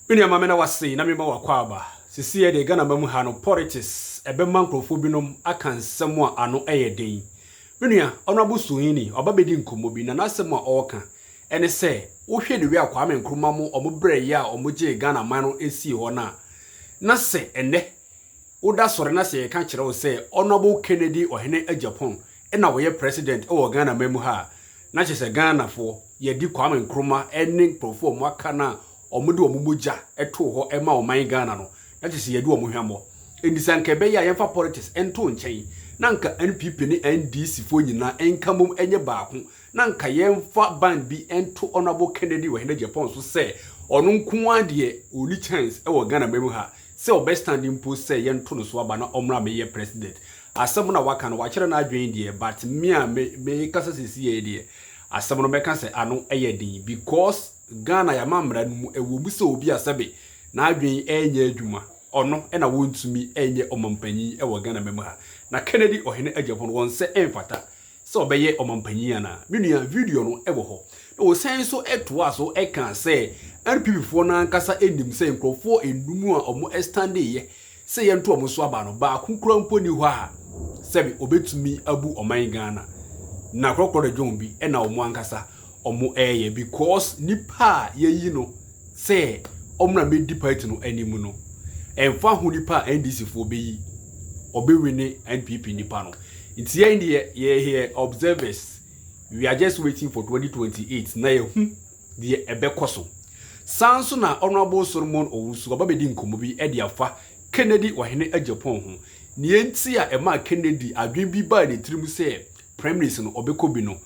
Mini amamena wase na mema wakwaba sisi ye de Ghana mamu ha no politics ebe mankrofo binom aka nsem a ano eyeden menua H0W Suhuyini obabedi nkomo bi na nasem a oka ene se wo hwe de wi akwame nkroma mu omobre ya omoje Ghana man no esi ho na se ene woda sore na se ka kire wo se H0W Kennedy ohene Agyapong na wo ye president e wo Ghana mamu ha na chese Ghana fo ye di kwame nkroma ene profo mo aka na omude omumogya eto ho ema oman Ghana no na tisi yedu omuhwamo endisanke be ya yemfa politics ento nchen na nka NPP ni NDC fo nyina enkamum enye baako na nka yemfa band bi ento H0W Kennedy we Agyapong so se ono nko ade oni chance e wo Ghana memu ha se o best standing post se yento no so aba na omra me ye president asem na waka no wakire na adwen die but me kasa sisi ye die asem no meka se ano eyedin because Ghana ya mamra nu ewo mu se obi asabe na adwen enye adwuma ono na wontumi enye omampanyi ewo Ghana memu ha na Kennedy ohene Agyapong won se emfata se obeye omampanyi ana menua video no ewo ho na wo sen so eto aso eka se RPP fo na nkasa enim se nkrofo enum a omo estande ye se ye nto omo so aba no ba kunkura mponi ho a sebi obetumi abu oman Ghana na krokoro dwon bi na omo ankasa omo eye because nipa yeyi no say omna medi party no animu no emfa hu nipa NDC fo beyi obewini NPP nipa no nti ye here observers we are just waiting for 2028 na ye hu de ebekoso sanso na H0W Solomon Owusu obabedi nkomo bi e de afa Kennedy ohene Agyapong ho ne enti a ema Kennedy adwen bi ba ne tirim say prime minister no obekobi no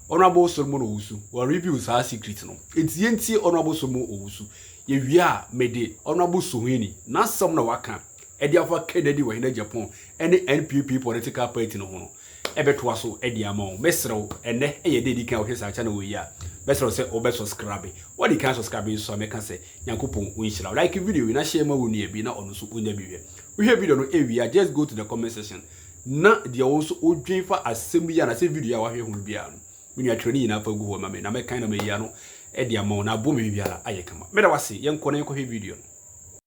H0W Solomon Owusu wa reviews ha secret no enti H0W Solomon Owusu ye wi a mede H0W Suhuyini na sam na waka e de afa Kennedy we Agyapong ene NPP political party no ho no ebeto aso e de ama o mesrew ene ye de kan ohwesa cha na we ya mesrew se obe subscribe what you can subscribe so make say yankopon unhira like video we na share ma wonu e bi na ono so onya bi we hear video no e wi just go to the comment section na de also odwen fa asem ya na se video ya wa hwe hu bia no menu atwani na fa gu ho ma me na me kan na me ya no e de ama na bo me biara ayekama me da wase yenko na yenko hwe video no.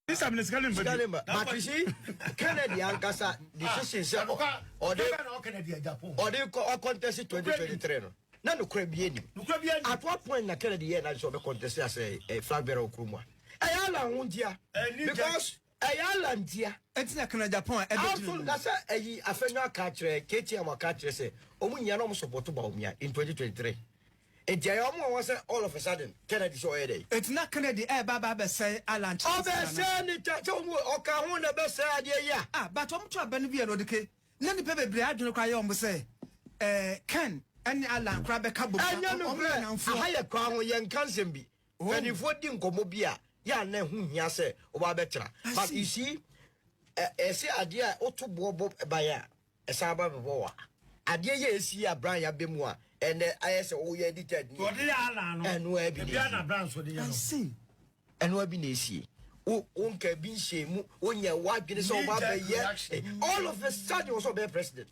This I'm but you see, Kennedy Ankasa decision or they contest 2023. Now no crabby. At what point na Kennedy and I saw the contest as a flag bearer Krumwa. Ayala Hundia because Ayala Dia. It's not Agyapong. That's a federal catcher, Katie and catcher say, Omunyano support about me in 2023. And Jayomo was all of a sudden Kennedy so a day. It's not Kennedy, Baba say, Alan. Oh, that's Okahuna best idea, yeah. But I'm trying to be a lodica. None of the baby I don't cry on, say, Ken, and Alan, crab a cabo, and higher crown young Kansembi. When you vote in Comobia, ya ne whom ya say, or better. But you see, a say idea auto bob by a Saba Boa. Idea yes, ya Brian Bimoa. And I say, oh, yeah, edited. And where be I see. And where be Nisi. Oh, Uncle Binshi, when your wife is so bad, all of a sudden was be president.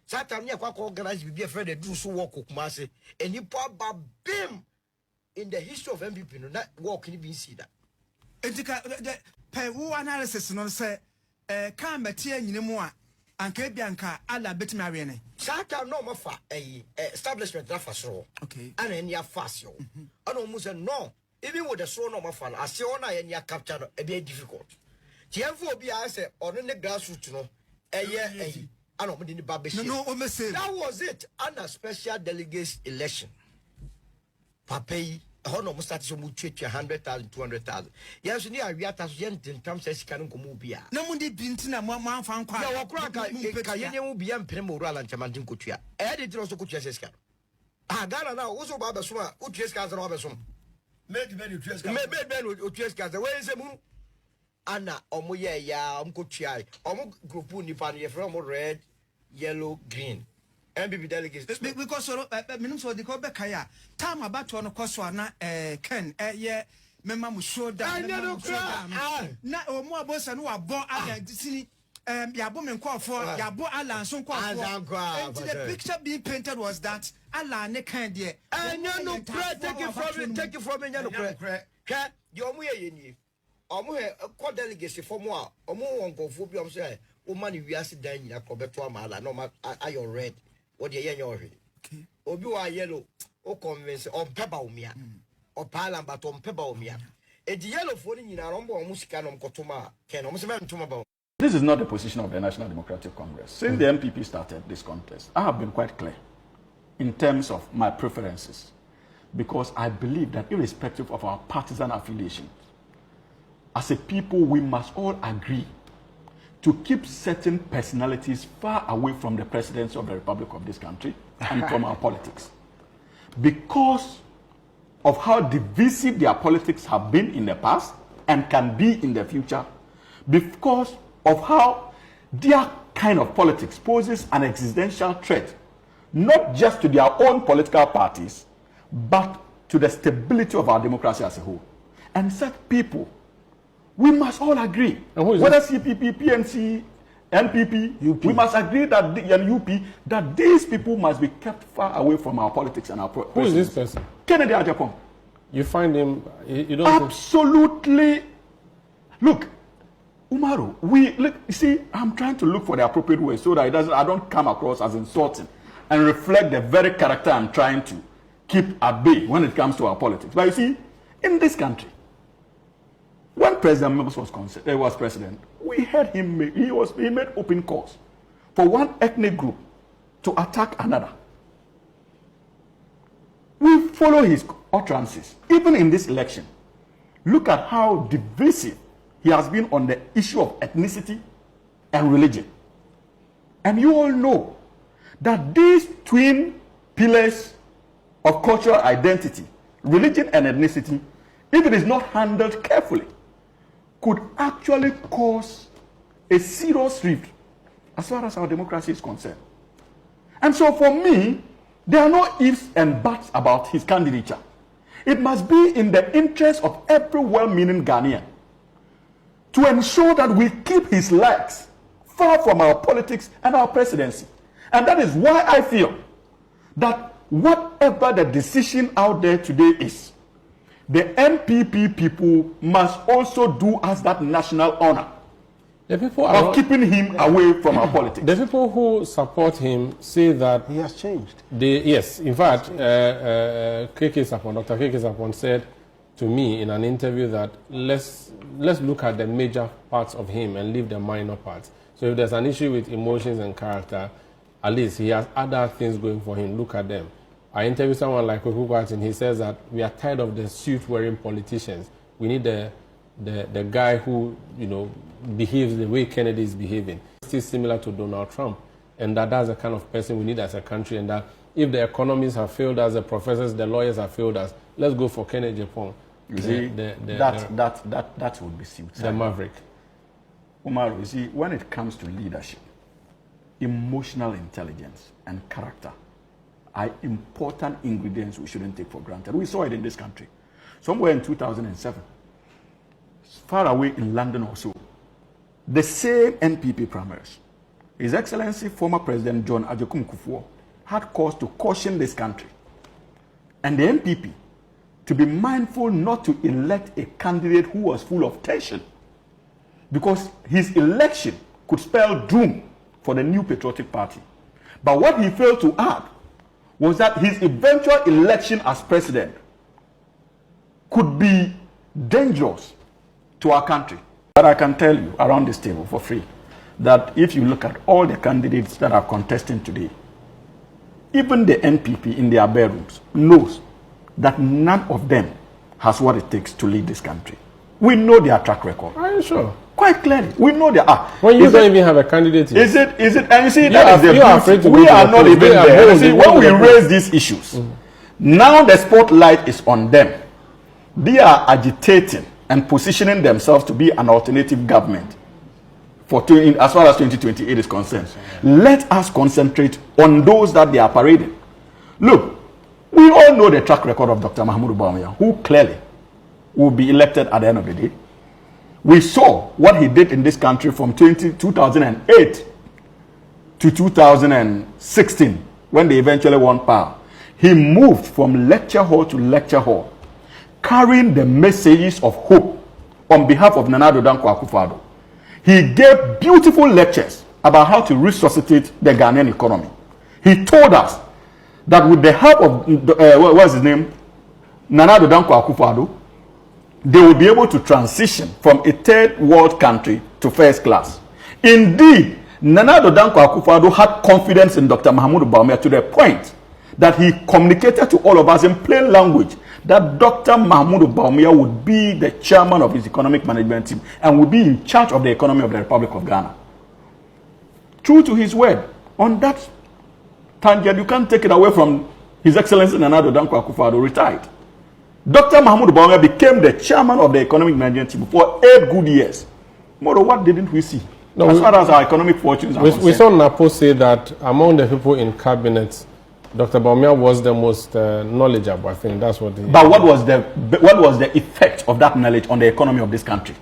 Saturday, I organize with be afraid to do so walk of Massey, and you pop bim in the history of MPP, not walking in Sida. The Peru analysis, no say, can't be anymore. Anke Bianca, alla bit marine. Sata no mafa a establishment rafasro. Okay. And in your fascio. I don't must no. Even with the so no mafan, I see on I your capture a bit difficult. Tianfo be I say on the grassroots no. A year I don't mean the baby. No, that was it. And a special delegates election. Pape. Hono mustati so mutu 100,000 200,000 yes ni awiata so yentin tam se sika no komu bia na mundi bintina mo amfa nkwa ya wakura ka yenye mu bia mpene mo ruala nchamanti nkotua e de tiro so kotua se sika Ghana na wo so ba beso a otua sika za no beso made ben otua sika made ben otua sika za we se mu ana omo ye ya omkotua omo group nipa no ye from red yellow green MPP delegates because minimum so the Kobe Kaya time about to on course na Ken ye memma mu show down na o mo abosa no abo aga sini yabo me nkofo yabo Alan so nkofo and the picture being painted was that Alan ne kan de take it from me no cre you omo ye ni omo he ko delegate for mo a omo won konfo bi omo say o man wi ase dan nyina ko beto amala no ma ayo red what ye yen ohwe obi wa yellow o convince on peba omia o pala but on peba omia e di yellow for ni nyina rombo omo sika no mkotoma ken omo se me ntoma ba. This is not the position of the National Democratic Congress. Since the NPP started this contest, I have been quite clear in terms of my preferences, because I believe that irrespective of our partisan affiliations, as a people, we must all agree to keep certain personalities far away from the presidency of the Republic of this country and from our politics. Because of how divisive their politics have been in the past and can be in the future, because of how their kind of politics poses an existential threat, not just to their own political parties, but to the stability of our democracy as a whole. And such people, we must all agree, whether CPP, PNC, NPP, UP. We must agree that UP, that these people must be kept far away from our politics and our Who is this person? Kennedy Agyapong. You find him, you don't absolutely. Look, Umaru, you see, I'm trying to look for the appropriate way so that I don't come across as insulting and reflect the very character I'm trying to keep at bay when it comes to our politics. But you see, in this country, when President Mills was president, we heard him he made open calls for one ethnic group to attack another. We follow his utterances. Even in this election, look at how divisive he has been on the issue of ethnicity and religion. And you all know that these twin pillars of cultural identity, religion and ethnicity, if it is not handled carefully, could actually cause a serious rift as far as our democracy is concerned. And so for me, there are no ifs and buts about his candidature. It must be in the interest of every well-meaning Ghanaian to ensure that we keep his legs far from our politics and our presidency. And that is why I feel that whatever the decision out there today is, the NPP people must also do us that national honor the people of keeping him away from our politics. The people who support him say that he has changed. Yes, in fact, Dr. KK Sapon said to me in an interview that let's look at the major parts of him and leave the minor parts. So if there's an issue with emotions and character, at least he has other things going for him. Look at them. I interviewed someone like Koku Kwatin. He says that we are tired of the suit-wearing politicians. We need the guy who, behaves the way Kennedy is behaving. Still similar to Donald Trump. And that's the kind of person we need as a country. And that if the economists have failed us, the professors, the lawyers have failed us, let's go for Kennedy Agyapong. You see, that would be suicide. The maverick. Umaru, you see, when it comes to leadership, emotional intelligence and character are important ingredients we shouldn't take for granted. We saw it in this country. Somewhere in 2007, far away in London or so, the same NPP primaries, His Excellency former President John Agyapong Kufuor had cause to caution this country and the NPP to be mindful not to elect a candidate who was full of tension, because his election could spell doom for the new patriotic party. But what he failed to add was that his eventual election as president could be dangerous to our country. But I can tell you around this table for free that if you look at all the candidates that are contesting today, even the NPP in their bedrooms knows that none of them has what it takes to lead this country. We know their track record. Are you sure? Quite clearly. We know they are. When you don't even have a candidate yet. Is it, and you see, that is the you are afraid to we go are to not the even polls. there. You see, when we raise these issues, now the spotlight is on them. They are agitating and positioning themselves to be an alternative government for as far as 2028 is concerned. Let us concentrate on those that they are parading. Look, we all know the track record of Dr. Mahmoud Bawumia, who clearly will be elected at the end of the day. We saw what he did in this country from 2008 to 2016 when they eventually won power. He moved from lecture hall to lecture hall, carrying the messages of hope on behalf of Nana Addo Dankwa Akufo-Addo. He gave beautiful lectures about how to resuscitate the Ghanaian economy. He told us that with the help of, what's his name, Nana Addo Dankwa Akufo-Addo, they will be able to transition from a third world country to first class. Indeed, Nana Addo Dankwa Akufo-Addo had confidence in Dr. Mahamudu Bawumia to the point that he communicated to all of us in plain language that Dr. Mahamudu Bawumia would be the chairman of his economic management team and would be in charge of the economy of the Republic of Ghana. True to his word, on that tangent, you can't take it away from His Excellency Nana Addo Dankwa Akufo-Addo retired. Dr. Mahamudu Bawumia became the chairman of the economic management team for 8 good years. Moro, what didn't we see? No, as far as our economic fortunes are concerned. We saw Napo say that among the people in cabinet, Dr. Bawumia was the most knowledgeable. I think that's what. But what was the effect of that knowledge on the economy of this country,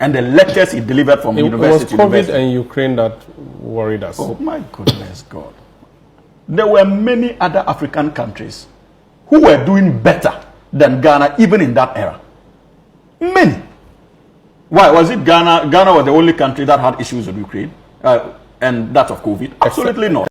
and the lectures he delivered from university? It was COVID and Ukraine that worried us. Oh my goodness, God! There were many other African countries who were doing better than Ghana, even in that era. Many. Why was it Ghana? Ghana was the only country that had issues with Ukraine and that of COVID. Absolutely not.